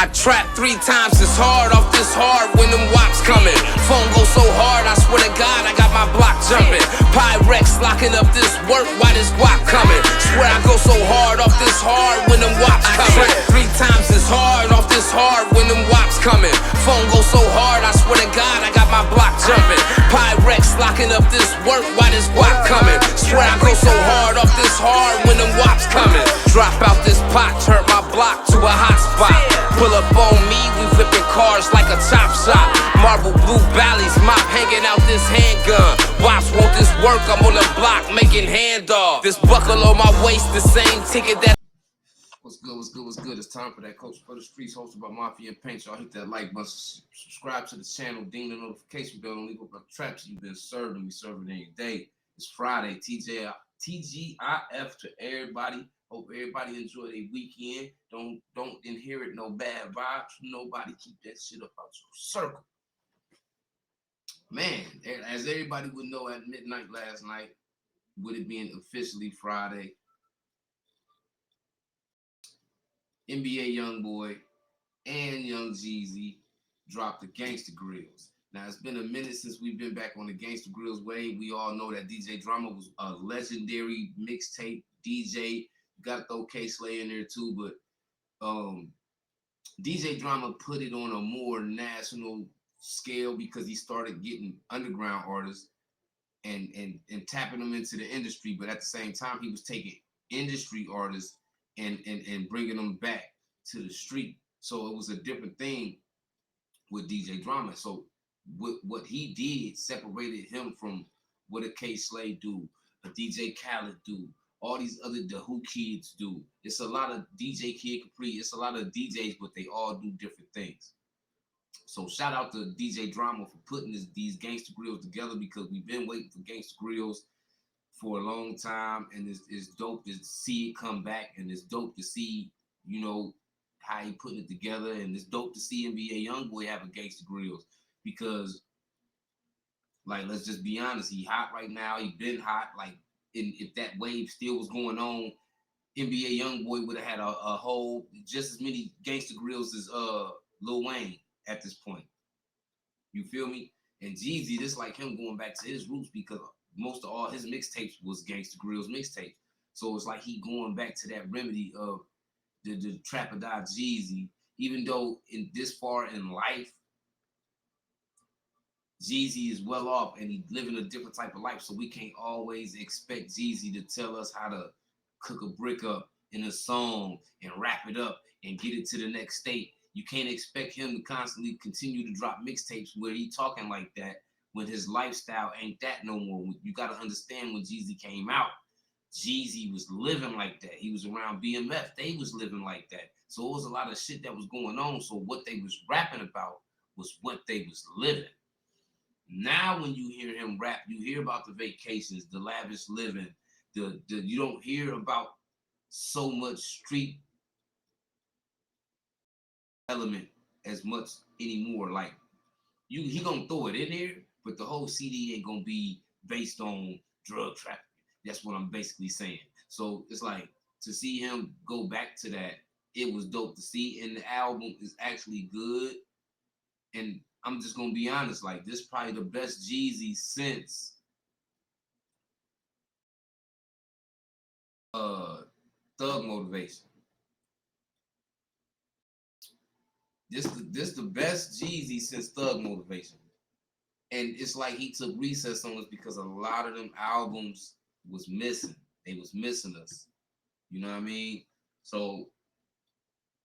I trap 3 times as hard off this hard when them wops coming. Phone goes so hard, I swear to God, I got my block jumping. Pyrex locking up this work while this guap coming. Swear I go so hard off this hard when them wops coming. 3 times as hard off this hard when them wops coming. Phone goes so hard, I swear to God, I got my block jumping. Pyrex locking up this work while this guap coming. Swear I go so hard off this hard when them wops coming. Drop out this pot, turn my block to a hot spot. Pull up on me, we flipping cars like a chop shop. Marble blue valleys, mop hanging out this handgun. Wops want this work, I'm on the block making handoff. This buckle on my waist, the same ticket that. What's good, what's good, what's good? It's time for that Coach for the Streets, hosted by Mafia and Paint. Y'all hit that like button, subscribe to the channel, ding the notification bell, and leave up the traps you've been serving. We serving every day. It's Friday, TGIF to everybody. Hope everybody enjoy their weekend. Don't inherit no bad vibes from nobody. Keep that shit up out your circle. Man, as everybody would know, at midnight last night, with it being officially Friday, NbaYoungboy and Young Jeezy dropped the Gangsta Grillz. Now, it's been a minute since we've been back on the Gangsta Grillz wave. We all know that DJ Drama was a legendary mixtape DJ. Got to throw K-Slay in there too, but DJ Drama put it on a more national scale because he started getting underground artists and tapping them into the industry. But at the same time, he was taking industry artists and bringing them back to the street. So it was a different thing with DJ Drama. So what he did separated him from what a K-Slay do, a DJ Khaled do, all these other The Who kids do. It's a lot of DJ Kid Capri. It's a lot of DJs, but they all do different things. So shout out to DJ Drama for putting these Gangsta Grillz together, because we've been waiting for Gangsta Grillz for a long time, and it's dope to see it come back, and it's dope to see, you know, how he putting it together, and it's dope to see NbaYoungboy have a Gangsta Grillz, because, like, let's just be honest, he hot right now. He been hot. Like, if that wave still was going on, NbaYoungboy would have had a whole just as many Gangsta Grillz as Lil Wayne at this point. You feel me? And Jeezy, this like him going back to his roots, because most of all his mixtapes was Gangsta Grillz mixtapes. So it's like he going back to that remedy of the Trap or Die Jeezy, even though in this far in life, Jeezy is well off and he's living a different type of life. So we can't always expect Jeezy to tell us how to cook a brick up in a song and wrap it up and get it to the next state. You can't expect him to constantly continue to drop mixtapes where he talking like that when his lifestyle ain't that no more. You got to understand, when Jeezy came out, Jeezy was living like that. He was around BMF. They was living like that. So it was a lot of shit that was going on. So what they was rapping about was what they was living. Now when you hear him rap, you hear about the vacations, the lavish living, you don't hear about so much street element as much anymore. Like, he gonna throw it in there, but the whole CD ain't gonna be based on drug trafficking. That's what I'm basically saying. So it's like, to see him go back to that, it was dope to see, and the album is actually good. And I'm just gonna be honest, like, this is probably the best Jeezy since Thug Motivation. This the best Jeezy since Thug Motivation. And it's like he took recess on us, because a lot of them albums was missing. They was missing us. You know what I mean? So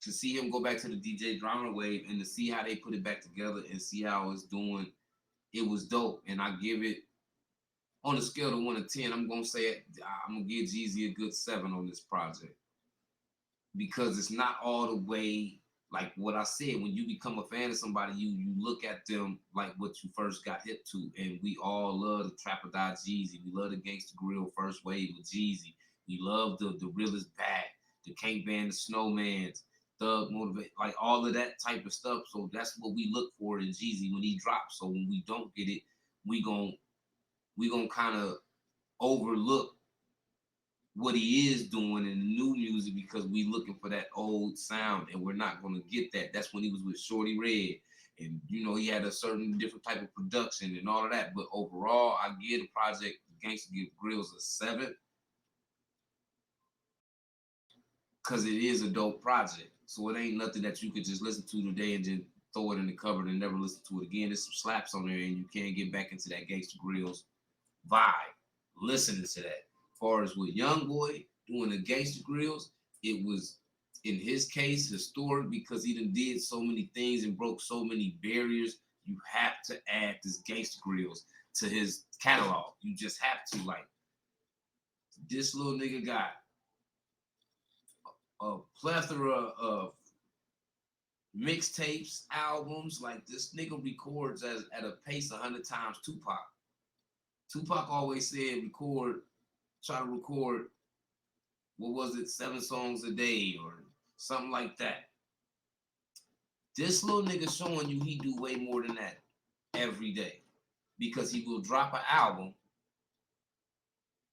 to see him go back to the DJ Drama wave and to see how they put it back together and see how it's doing, it was dope. And I give it, on a scale of 1 to 10, I'm gonna say I'm gonna give Jeezy a good 7 on this project, because it's not all the way like what I said. When you become a fan of somebody, you look at them like what you first got hip to, and we all love the Trap or Die Jeezy. We love the Gangsta Grillz first wave with Jeezy. We love the Real Is Back, the Can't Ban the Snowmans, Thug Motivate, like all of that type of stuff. So that's what we look for in Jeezy when he drops. So when we don't get it, we gon' kind of overlook what he is doing in the new music because we looking for that old sound and we're not going to get that. That's when he was with Shorty Red. And, you know, he had a certain different type of production and all of that. But overall, I give the project Gangsta Grillz a 7 because it is a dope project. So it ain't nothing that you could just listen to today and just throw it in the cupboard and never listen to it again. There's some slaps on there and you can't get back into that Gangsta Grillz vibe listening to that. As far as with Youngboy doing the Gangsta Grillz, it was in his case historic because he done did so many things and broke so many barriers. You have to add this Gangsta Grillz to his catalog. You just have to. Like, this little nigga got a plethora of mixtapes, albums. Like, this nigga records at a pace 100 times Tupac. Tupac always said try to record, what was it, 7 songs a day or something like that. This little nigga showing you he do way more than that every day because he will drop an album.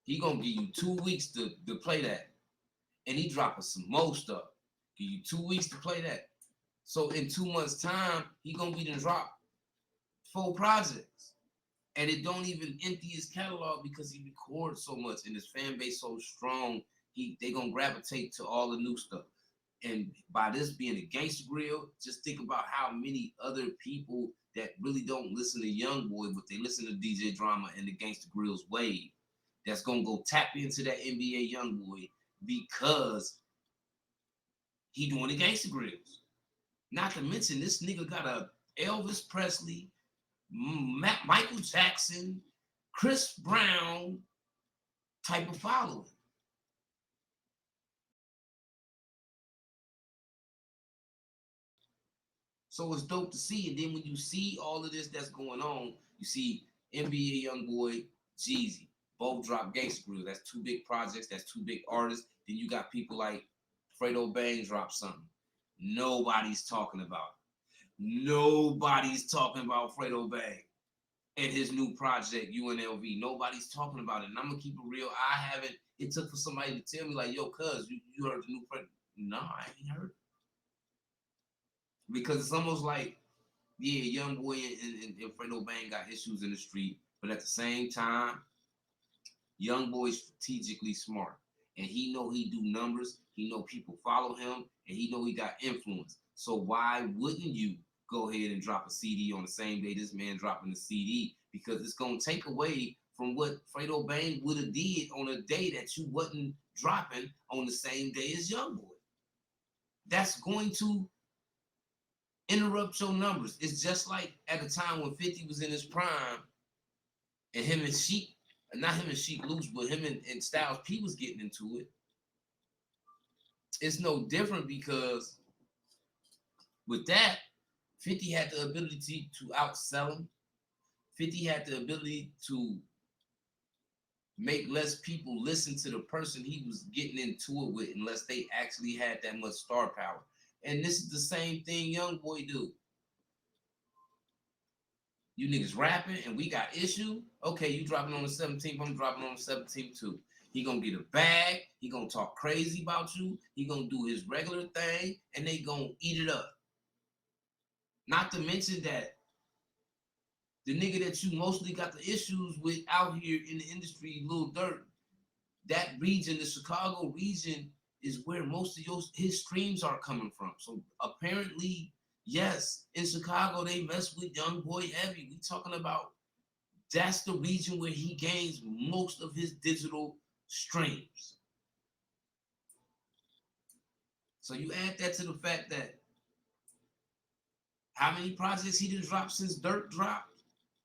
He gonna give you 2 weeks to play that. And he dropping some more stuff. Give you 2 weeks to play that. So in 2 months' time, he gonna be to drop 4 projects. And it don't even empty his catalog because he records so much and his fan base so strong, they gonna gravitate to all the new stuff. And by this being a Gangsta Grill, just think about how many other people that really don't listen to Youngboy, but they listen to DJ Drama and the Gangsta Grillz wave, that's gonna go tap into that NBA Youngboy because he doing the Gangsta Grillz. Not to mention, this nigga got a Elvis Presley, Michael Jackson, Chris Brown type of following. So it's dope to see. And then when you see all of this that's going on, you see NBA Youngboy, Jeezy, both drop Gangsta Grillz. That's 2 big projects. That's 2 big artists. Then you got people like Fredo Bang drop something. Nobody's talking about it. Nobody's talking about Fredo Bang and his new project, UNLV. Nobody's talking about it. And I'm going to keep it real. I haven't. It took for somebody to tell me, like, yo, cuz, you heard the new Fredo? No, I ain't heard it. Because it's almost like, yeah, Youngboy and Fredo Bang got issues in the street, but at the same time, Youngboy's strategically smart, and he know he do numbers. He know people follow him, and he know he got influence. So why wouldn't you go ahead and drop a CD on the same day this man dropping the CD? Because it's gonna take away from what Fredo Bang would have did on a day that you wasn't dropping on the same day as Youngboy. That's going to interrupt your numbers. It's just like at a time when 50 was in his prime and him and Sheek, not him and Sheek Loose, but him and Styles P was getting into it. It's no different because with that, 50 had the ability to outsell him. 50 had the ability to make less people listen to the person he was getting into it with unless they actually had that much star power. And this is the same thing Youngboy do. You niggas rapping and we got issue. Okay, you dropping on the 17th, I'm dropping on the 17th too. He gonna get a bag, he gonna talk crazy about you, he gonna do his regular thing, and they gonna eat it up. Not to mention that the nigga that you mostly got the issues with out here in the industry, Lil Durk, that region, the Chicago region, is where most of his streams are coming from. So apparently, yes, in Chicago, they mess with Youngboy heavy. We talking about that's the region where he gains most of his digital streams. So you add that to the fact that how many projects he done dropped since Durk dropped?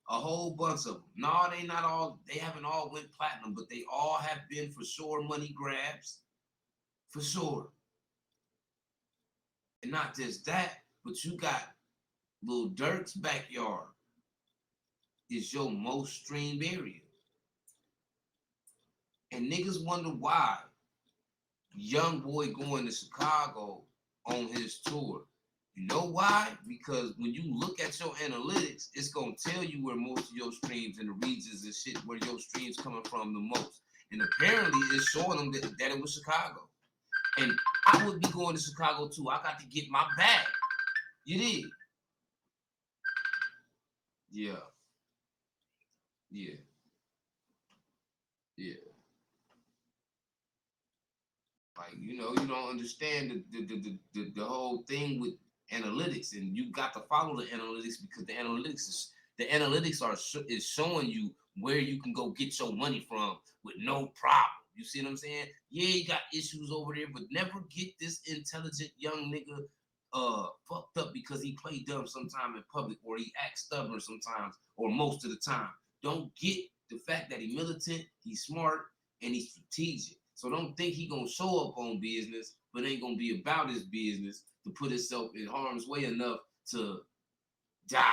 A whole bunch of them. No, they haven't all went platinum, but they all have been for sure money grabs. For sure. And not just that, but you got Lil Durk's backyard is your most streamed area. And niggas wonder why Youngboy going to Chicago on his tour. You know why? Because when you look at your analytics, it's going to tell you where most of your streams in the regions and shit, where your streams coming from the most. And apparently it's showing them that it was Chicago. And I would be going to Chicago too. I got to get my bag. You did? Yeah. Yeah. Yeah. Like, you know, you don't understand the whole thing with analytics, and you got to follow the analytics because the analytics is showing you where you can go get your money from with no problem. You see what I'm saying? Yeah, you got issues over there, but never get this intelligent young nigga fucked up because he play dumb sometime in public, or he acts stubborn sometimes, or most of the time. Don't get the fact that he militant, he's smart, and he's strategic. So don't think he gonna show up on business, but ain't gonna be about his business to put himself in harm's way enough to die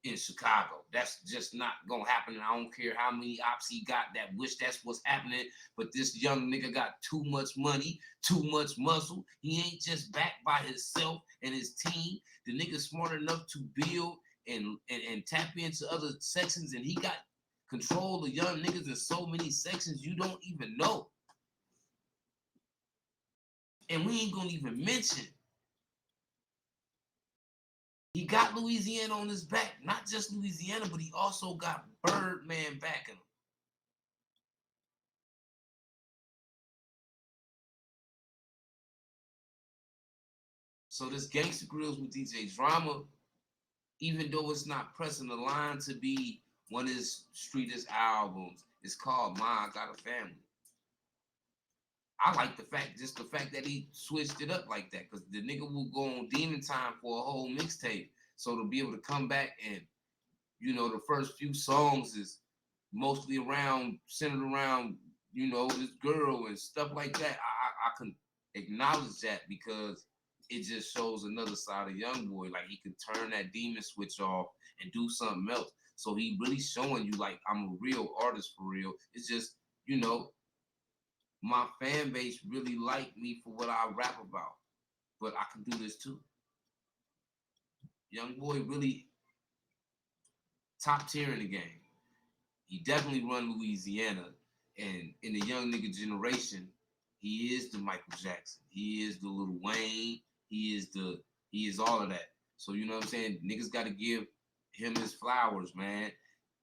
in Chicago. That's just not gonna happen. And I don't care how many ops he got that wish that's what's happening, but this young nigga got too much money, too much muscle. He ain't just backed by himself and his team. The nigga smart enough to build and tap into other sections, and he got control of young niggas in so many sections you don't even know. And we ain't gonna even mention he got Louisiana on his back. Not just Louisiana, but he also got Birdman backing him. So this Gangsta Grillz with DJ Drama, even though it's not pressing the line to be one of his streetest albums, it's called I Got a Family. I like the fact that he switched it up like that, because the nigga will go on Demon Time for a whole mixtape. So to be able to come back and, you know, the first few songs is mostly centered around, you know, this girl and stuff like that. I can acknowledge that because it just shows another side of Youngboy. Like, he can turn that demon switch off and do something else. So he really showing you, like, I'm a real artist for real. It's just, you know, my fan base really like me for what I rap about, but I can do this too. Youngboy really top tier in the game. He definitely run Louisiana, and in the young nigga generation, he is the Michael Jackson. He is the Lil Wayne. He is all of that. So you know what I'm saying? Niggas got to give him his flowers, man.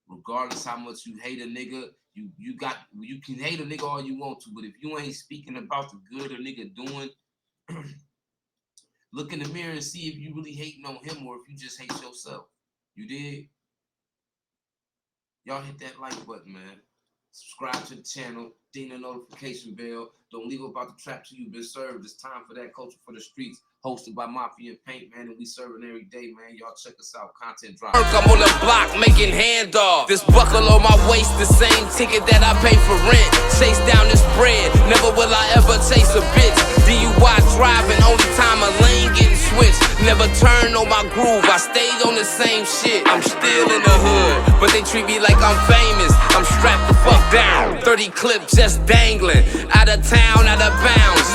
Regardless how much you hate a nigga, you can hate a nigga all you want to, but if you ain't speaking about the good a nigga doing, look in the mirror and see if you really hating on him or if you just hate yourself. You did? Y'all hit that like button, man. Subscribe to the channel, ding the notification bell. Don't leave about the trap till you've been served. It's time for that culture for the streets. Hosted by Mafia and Paint, man, and we serving every day, man. Y'all check us out. Content drop. I'm on the block making handoff. This buckle on my waist, the same ticket that I pay for rent. Chase down this bread, never will I ever chase a bitch. DUI driving, only time a lane getting switched. Never turn on my groove, I stayed on the same shit. I'm still in the hood, but they treat me like I'm famous. I'm strapped the fuck down, 30 clip just dangling. Out of town, out of bounds.